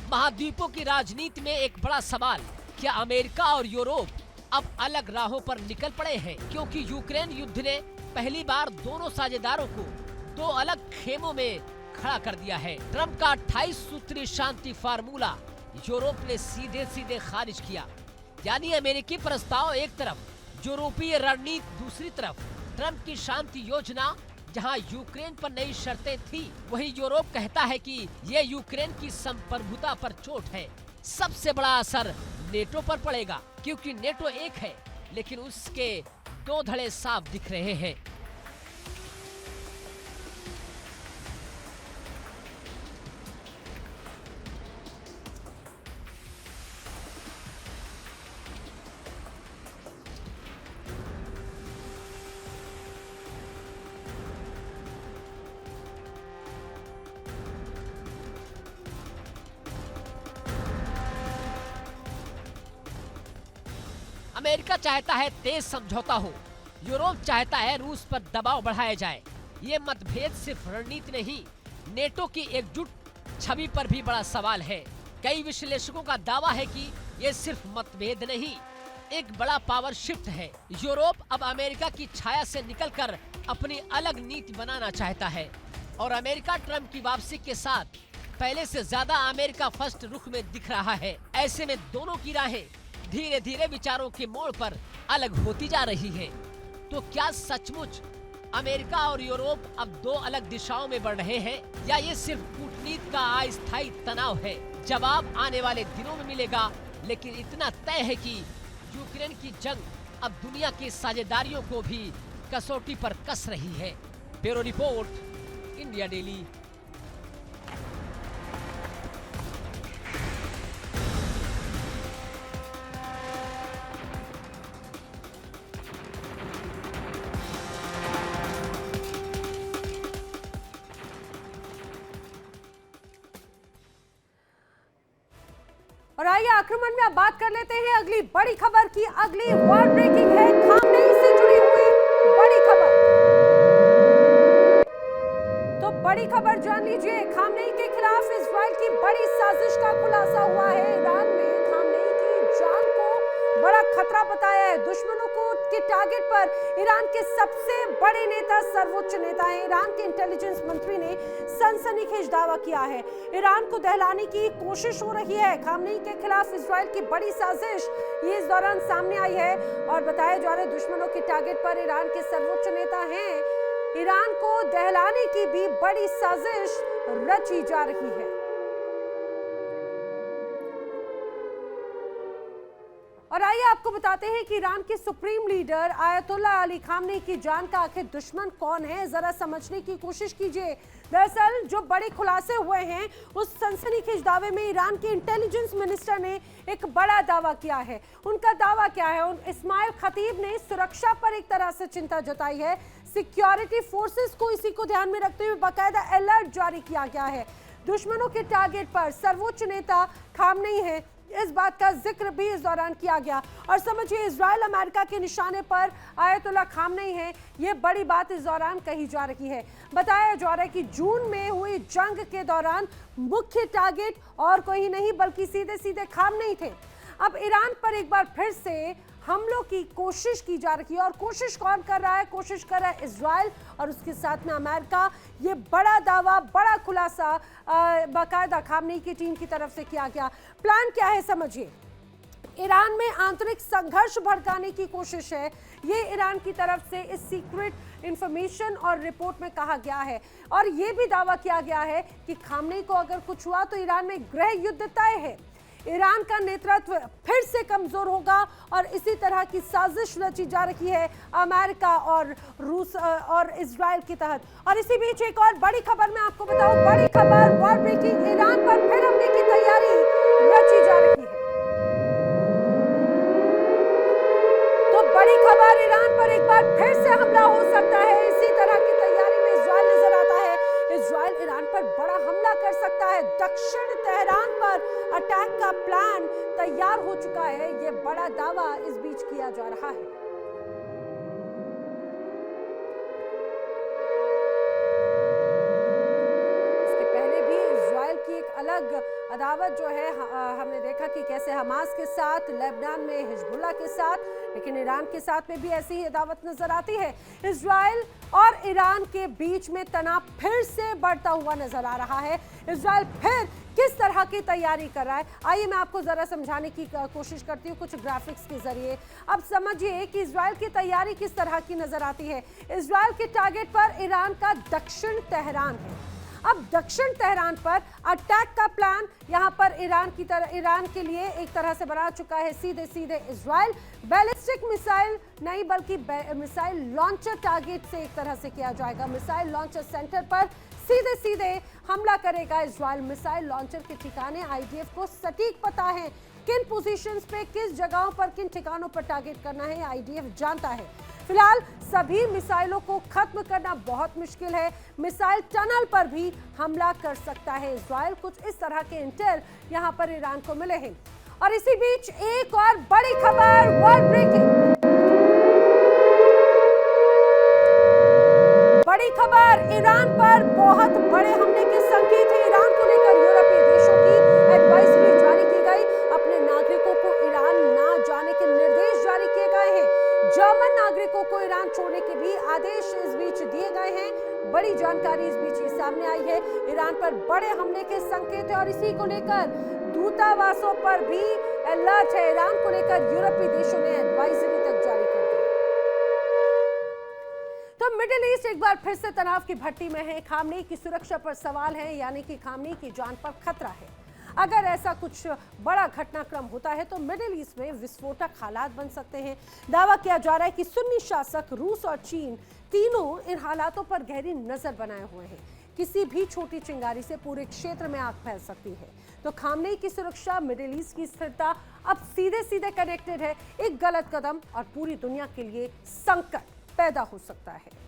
महाद्वीपों की राजनीति में एक बड़ा सवाल, क्या अमेरिका और यूरोप अब अलग राहों पर निकल पड़े हैं? क्योंकि यूक्रेन युद्ध ने पहली बार दोनों साझेदारों को 2 अलग खेमों में खड़ा कर दिया है। ट्रंप का 28 सूत्री शांति फार्मूला यूरोप ने सीधे सीधे खारिज किया, यानी अमेरिकी प्रस्ताव एक तरफ, यूरोपीय रणनीति दूसरी तरफ। ट्रंप की शांति योजना जहां यूक्रेन पर नई शर्तें थी, वहीं यूरोप कहता है कि ये यूक्रेन की संप्रभुता पर चोट है। सबसे बड़ा असर नेटो पर पड़ेगा, क्योंकि नेटो एक है, लेकिन उसके 2 धड़े साफ दिख रहे हैं। अमेरिका चाहता है तेज समझौता हो, यूरोप चाहता है रूस पर दबाव बढ़ाया जाए। ये मतभेद सिर्फ रणनीति नहीं, नेटो की एकजुट छवि पर भी बड़ा सवाल है। कई विश्लेषकों का दावा है कि ये सिर्फ मतभेद नहीं, एक बड़ा पावर शिफ्ट है। यूरोप अब अमेरिका की छाया से निकलकर अपनी अलग नीति बनाना चाहता है और अमेरिका ट्रम्प की वापसी के साथ पहले से ज्यादा अमेरिका फर्स्ट रुख में दिख रहा है। ऐसे में दोनों की राहें धीरे धीरे विचारों के मोड़ पर अलग होती जा रही है। तो क्या सचमुच अमेरिका और यूरोप अब दो अलग दिशाओं में बढ़ रहे हैं या ये सिर्फ कूटनीति का अस्थायी तनाव है? जवाब आने वाले दिनों में मिलेगा, लेकिन इतना तय है कि यूक्रेन की जंग अब दुनिया की साझेदारियों को भी कसौटी पर कस रही है। Bureau report, India daily. और आइए आक्रमण में अब बात कर लेते हैं अगली बड़ी खबर की। अगली वर्ल्ड ब्रेकिंग है, खामनेई से जुड़ी हुई बड़ी खबर। तो बड़ी खबर जान लीजिए, खामनेई के खिलाफ इजराइल की बड़ी साजिश का खुलासा हुआ है। ईरान में खामनेई की जान को बड़ा खतरा बताया है। दुश्मनों को के टारगेट पर ईरान के सबसे बड़े नेता, सर्वोच्च नेता हैं। ईरान के इंटेलिजेंस मंत्री ने सनसनीखेज दावा किया है। ईरान को दहलाने की कोशिश हो रही है। खामनेई के खिलाफ इजराइल की बड़ी साजिश ये इस दौरान सामने आई है और बताया जा रहा है दुश्मनों के टारगेट पर ईरान के सर्वोच्च नेता हैं। ईरान को दहलाने की भी बड़ी साजिश रची जा रही है। और आइए आपको बताते हैं कि ईरान के supreme leader ayatollah Ali Khamenei की जान का आखिर दुश्मन कौन है, जरा समझने की कोशिश कीजिए। दरअसल जो बड़े खुलासे हुए हैं उस सनसनीखेज दावे में ईरान के इंटेलिजेंस मिनिस्टर ने एक बड़ा दावा किया है। उनका दावा क्या है? इस्माइल खतीब ने सुरक्षा पर एक तरह से चिंता जताई है। सिक्योरिटी फोर्सेस को इसी को ध्यान में रखते हुए बाकायदा अलर्ट जारी किया गया है। दुश्मनों के टारगेट पर सर्वोच्च नेता खामनेई है, इस बात का जिक्र भी इस दौरान किया गया। और समझिए, इजराइल अमेरिका के निशाने पर आयतुल्ला खामनेई है, ये बड़ी बात इस दौरान कही जा रही है। बताया जा रहा है कि जून में हुई जंग के दौरान मुख्य टारगेट और कोई नहीं बल्कि सीधे सीधे खामनेई थे। अब ईरान पर एक बार फिर से हमलों की कोशिश की जा रही है। और कोशिश कौन कर रहा है? कोशिश कर रहा है इजराइल और उसके साथ में अमेरिका। ये बड़ा दावा, बड़ा खुलासा बाकायदा खामनेई की टीम की तरफ से किया गया। प्लान क्या है समझिए। ईरान में आंतरिक संघर्ष भड़काने की कोशिश है, ये ईरान की तरफ से इस सीक्रेट इंफॉर्मेशन और रिपोर्ट में कहा गया है। और ये भी दावा किया गया है कि खामनेई को अगर कुछ हुआ तो ईरान में गृह युद्ध तय है। ईरान का नेतृत्व फिर से कमजोर होगा और इसी तरह की साजिश रची जा रही है अमेरिका और रूस और इजराइल के तहत। और इसी बीच एक और बड़ी खबर मैं आपको बताऊं, बड़ी खबर वर्ल्ड ब्रेकिंग, ईरान पर फिर हमले की तैयारी रची जा रही है। तो बड़ी खबर, ईरान पर एक बार फिर से हमला हो सकता है। इसी तरह की तैयारी में इजराइल नजर आता है। इजराइल ईरान पर बड़ा हमला कर सकता है। दक्षिण तेहरान पर अटैक का प्लान तैयार हो चुका है। यह बड़ा दावा इस बीच किया जा रहा है। इसके पहले भी इजराइल की एक अलग अदावत जो है, हमने देखा कि कैसे हमास के साथ, लेबनान में हिजबुल्लाह के साथ, लेकिन ईरान के साथ में भी ऐसी ही अदावत नजर आती है। इजराइल और ईरान के बीच में तनाव फिर से बढ़ता हुआ नजर आ रहा है। इजराइल फिर किस तरह की तैयारी कर रहा है, आइए मैं आपको जरा समझाने की कोशिश करती हूँ कुछ ग्राफिक्स के जरिए। अब समझिए कि इजराइल की तैयारी किस तरह की नजर आती है। इजराइल के टारगेट पर ईरान का दक्षिण तेहरान है। अब दक्षिण तेहरान पर अटैक का प्लान यहां पर ईरान के लिए एक तरह से बना चुका है सीधे सीधे इजराइल। बैलिस्टिक मिसाइल नहीं बल्कि मिसाइल लॉन्चर टारगेट से एक तरह से किया जाएगा। मिसाइल लॉन्चर सेंटर पर सीधे सीधे हमला करेगा इजराइल। मिसाइल लॉन्चर के ठिकाने आईडीएफ को सटीक पता है, किन पोजीशंस पे, किस जगहों पर, किन ठिकानों पर टारगेट करना है, आईडीएफ जानता है। फिलहाल सभी मिसाइलों को खत्म करना बहुत मुश्किल है। मिसाइल टनल पर भी हमला कर सकता है इजराइल। कुछ इस तरह के इंटेल यहां पर ईरान को मिले हैं। और इसी बीच एक और बड़ी खबर, वर्ल्ड ब्रेकिंग बड़ी खबर, ईरान पर बहुत बड़े हमले के संकेत हैं। ईरान को लेकर यूरोपीय देशों की एडवाइजरी जारी की गई। अपने नागरिकों को ईरान ना जाने के निर्देश सामने आई है। ईरान पर बड़े हमले के संकेत है और इसी को लेकर दूतावासों पर भी अलर्ट है। ईरान को लेकर यूरोपीय देशों ने एडवाइजरी तक जारी कर दी। तो मिडिल ईस्ट एक बार फिर से तनाव की भट्टी में है। खामनेई की सुरक्षा पर सवाल है, यानी कि खामनेई की जान पर खतरा है। अगर ऐसा कुछ बड़ा घटनाक्रम होता है तो मिडिल ईस्ट में विस्फोटक हालात बन सकते हैं। दावा किया जा रहा है कि सुन्नी शासक रूस और चीन तीनों इन हालातों पर गहरी नजर बनाए हुए हैं। किसी भी छोटी चिंगारी से पूरे क्षेत्र में आग फैल सकती है। तो खामनेई की सुरक्षा, मिडिल ईस्ट की स्थिरता अब सीधे सीधे कनेक्टेड है। एक गलत कदम और पूरी दुनिया के लिए संकट पैदा हो सकता है।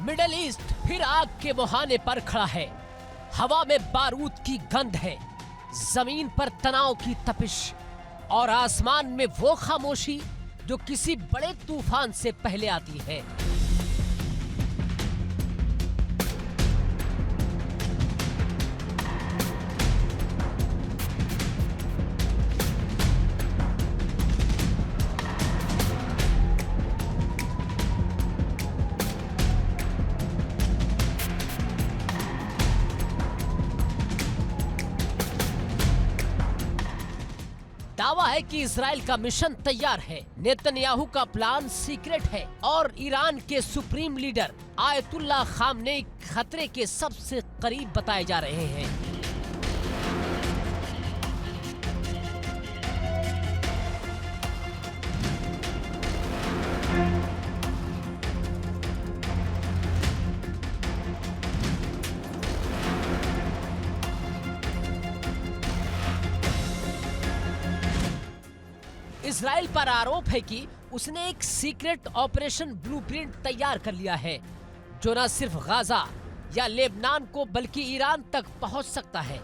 मिडिल ईस्ट फिर आग के मुहाने पर खड़ा है। हवा में बारूद की गंध है, जमीन पर तनाव की तपिश और आसमान में वो खामोशी जो किसी बड़े तूफान से पहले आती है। दावा है कि इजराइल का मिशन तैयार है, नेतन्याहू का प्लान सीक्रेट है और ईरान के सुप्रीम लीडर आयतुल्लाह खामनेई खतरे के सबसे करीब बताए जा रहे हैं। इजराइल पर आरोप है कि उसने एक सीक्रेट ऑपरेशन ब्लूप्रिंट तैयार कर लिया है जो न सिर्फ गाजा या लेबनान को बल्कि ईरान तक पहुंच सकता है।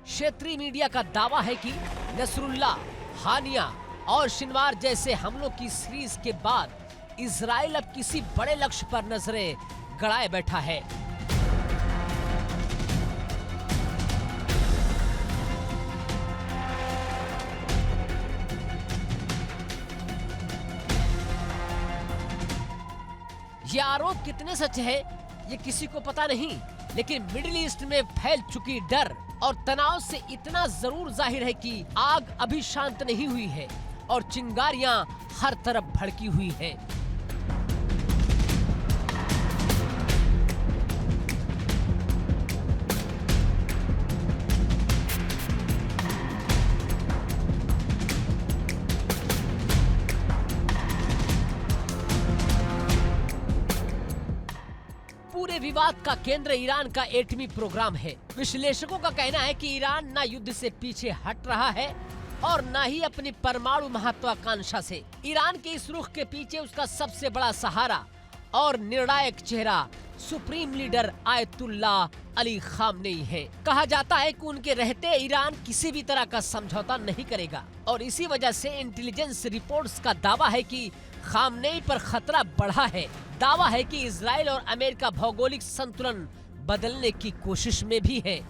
क्षेत्रीय मीडिया का दावा है कि नसरुल्लाह, हानिया और शिनवार जैसे हमलों की सीरीज के बाद इजराइल अब किसी बड़े लक्ष्य पर नजरें गड़ाए बैठा है। ये आरोप कितने सच है ये किसी को पता नहीं, लेकिन मिडिल ईस्ट में फैल चुकी डर और तनाव से इतना जरूर जाहिर है कि आग अभी शांत नहीं हुई है और चिंगारियां हर तरफ भड़की हुई हैं। पूरे विवाद का केंद्र ईरान का एटमी प्रोग्राम है। विश्लेषकों का कहना है कि ईरान न युद्ध से पीछे हट रहा है और न ही अपनी परमाणु महत्वाकांक्षा से। ईरान के इस रुख के पीछे उसका सबसे बड़ा सहारा और निर्णायक चेहरा supreme leader Ayatollah Ali Khamenei है। कहा जाता है कि उनके रहते ईरान किसी भी तरह का समझौता नहीं करेगा और इसी वजह से इंटेलिजेंस रिपोर्ट्स का दावा है कि खामनेई पर खतरा बढ़ा है। दावा है कि इजराइल और अमेरिका भौगोलिक संतुलन बदलने की कोशिश में भी है।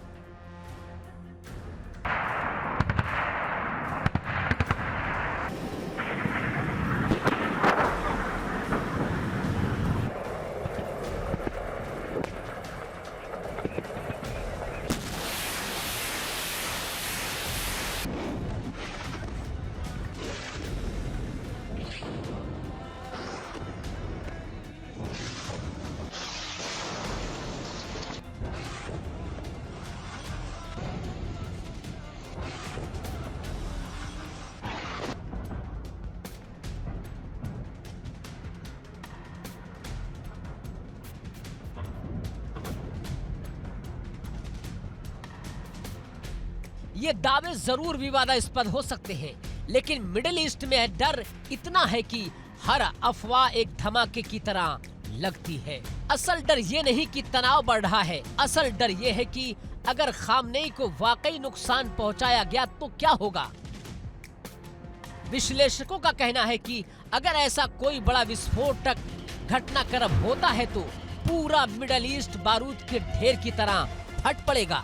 ये दावे जरूर विवादास्पद हो सकते हैं, लेकिन मिडिल ईस्ट में डर इतना है कि हर अफवाह एक धमाके की तरह लगती है। असल डर ये नहीं कि तनाव बढ़ रहा है, असल डर ये है कि अगर खामनेई को वाकई नुकसान पहुंचाया गया तो क्या होगा। विश्लेषकों का कहना है कि अगर ऐसा कोई बड़ा विस्फोटक घटनाक्रम होता है तो पूरा मिडिल ईस्ट बारूद के ढेर की तरह फट पड़ेगा।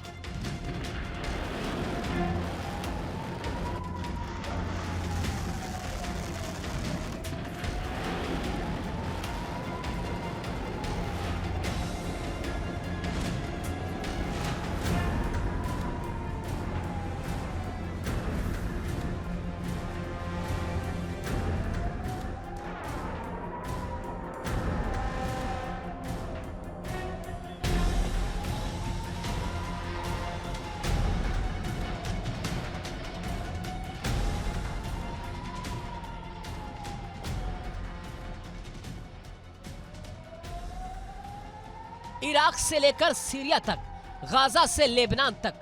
इराक से लेकर सीरिया तक, गाजा से लेबनान तक,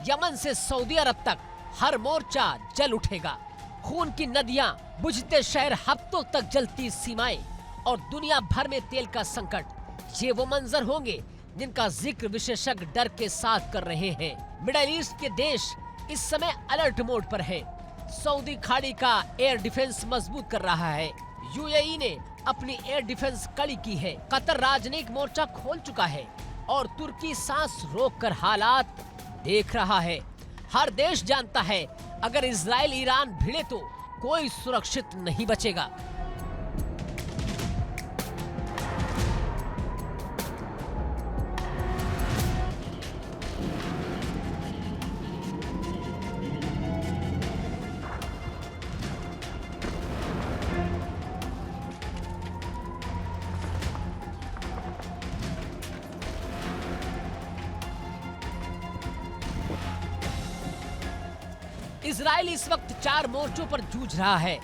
यमन से सऊदी अरब तक हर मोर्चा जल उठेगा। खून की नदियां, बुझते शहर, हफ्तों तक जलती सीमाएं और दुनिया भर में तेल का संकट, ये वो मंजर होंगे जिनका जिक्र विशेषज्ञ डर के साथ कर रहे हैं। मिडिल ईस्ट के देश इस समय अलर्ट मोड पर हैं। सऊदी खाड़ी का एयर डिफेंस मजबूत कर रहा है। यूएई ने अपनी एयर डिफेंस कड़ी की है। कतर राजनयिक मोर्चा खोल चुका है और तुर्की सांस रोककर हालात देख रहा है। हर देश जानता है अगर इजराइल ईरान भिड़े तो कोई सुरक्षित नहीं बचेगा। इजराइल इस वक्त 4 मोर्चों पर जूझ रहा है,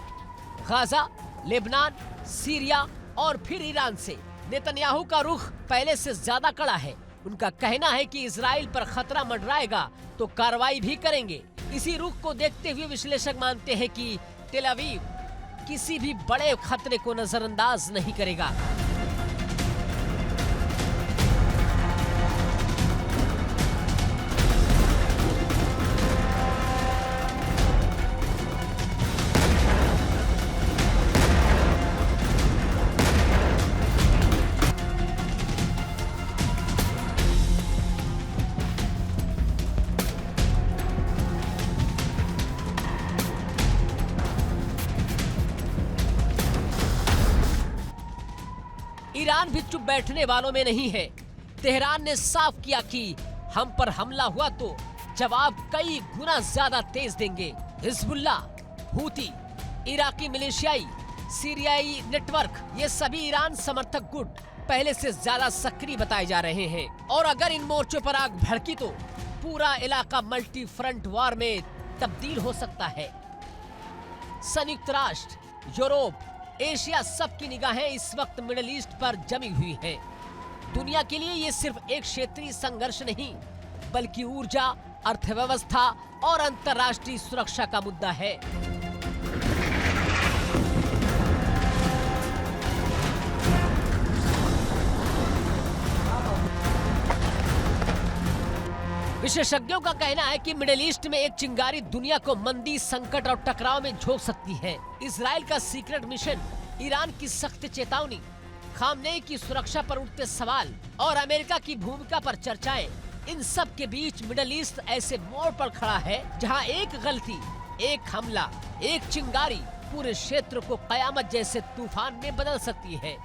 गाजा, लेबनान, सीरिया और फिर ईरान से। नेतन्याहू का रुख पहले से ज्यादा कड़ा है। उनका कहना है कि इजराइल पर खतरा मंडराएगा तो कार्रवाई भी करेंगे। इसी रुख को देखते हुए विश्लेषक मानते हैं कि तेल अवीव किसी भी बड़े खतरे को नजरअंदाज नहीं करेगा। ईरान भी चुप बैठने वालों में नहीं है। तेहरान ने साफ किया कि हम पर हमला हुआ तो जवाब कई गुना ज्यादा तेज देंगे। हिजबुल्लाह, हूती, इराकी मिलिशियाई, सीरियाई नेटवर्क, ये सभी ईरान समर्थक गुट पहले से ज्यादा सक्रिय बताए जा रहे हैं। और अगर इन मोर्चों पर आग भड़की तो पूरा इलाका मल्टी फ्रंट वॉर में तब्दील हो सकता है। संयुक्त राष्ट्र, यूरोप, एशिया, सबकी निगाहें इस वक्त मिडिल ईस्ट पर जमी हुई हैं। दुनिया के लिए ये सिर्फ एक क्षेत्रीय संघर्ष नहीं, बल्कि ऊर्जा, अर्थव्यवस्था और अंतर्राष्ट्रीय सुरक्षा का मुद्दा है। विशेषज्ञों का कहना है कि मिडिल ईस्ट में एक चिंगारी दुनिया को मंदी, संकट और टकराव में झोंक सकती है। इजराइल का सीक्रेट मिशन, ईरान की सख्त चेतावनी, खामनेई की सुरक्षा पर उठते सवाल और अमेरिका की भूमिका पर चर्चाएं, इन सब के बीच मिडिल ईस्ट ऐसे मोड़ पर खड़ा है जहां एक गलती, एक हमला, एक चिंगारी पूरे क्षेत्र को कयामत जैसे तूफान में बदल सकती है।